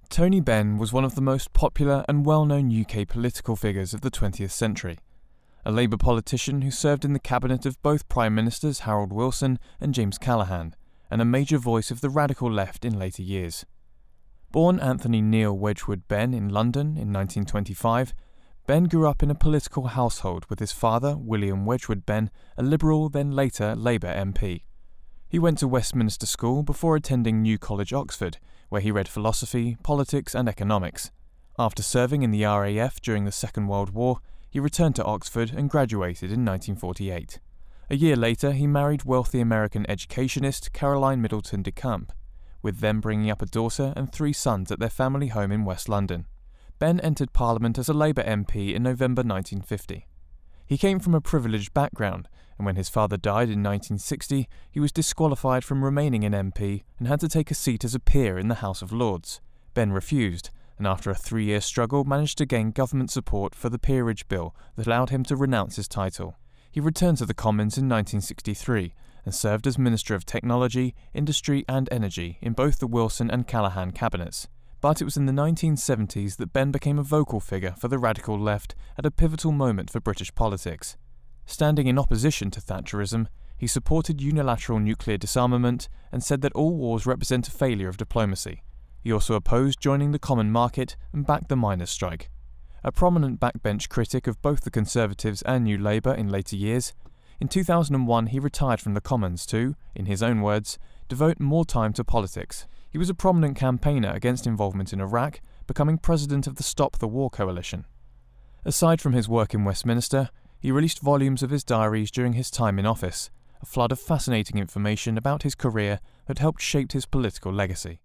Tony Benn was one of the most popular and well-known UK political figures of the 20th century, a Labour politician who served in the cabinet of both Prime Ministers Harold Wilson and James Callaghan, and a major voice of the radical left in later years. Born Anthony Neil Wedgwood Benn in London in 1925, Benn grew up in a political household with his father, William Wedgwood Benn, a Liberal then later Labour MP. He went to Westminster School before attending New College, Oxford, where he read philosophy, politics and economics. After serving in the RAF during the Second World War, he returned to Oxford and graduated in 1948. A year later, he married wealthy American educationist Caroline Middleton DeCamp, with them bringing up a daughter and 3 sons at their family home in West London. Benn entered Parliament as a Labour MP in November 1950. He came from a privileged background, and when his father died in 1960, he was disqualified from remaining an MP and had to take a seat as a peer in the House of Lords. Benn refused, and after a 3-year struggle managed to gain government support for the Peerage Bill that allowed him to renounce his title. He returned to the Commons in 1963 and served as Minister of Technology, Industry and Energy in both the Wilson and Callaghan cabinets. But it was in the 1970s that Benn became a vocal figure for the radical left at a pivotal moment for British politics. Standing in opposition to Thatcherism, he supported unilateral nuclear disarmament and said that all wars represent a failure of diplomacy. He also opposed joining the common market and backed the miners' strike. A prominent backbench critic of both the Conservatives and New Labour in later years, in 2001 he retired from the Commons to, in his own words, devote more time to politics. He was a prominent campaigner against involvement in Iraq, becoming president of the Stop the War coalition. Aside from his work in Westminster, he released volumes of his diaries during his time in office, a flood of fascinating information about his career that helped shape his political legacy.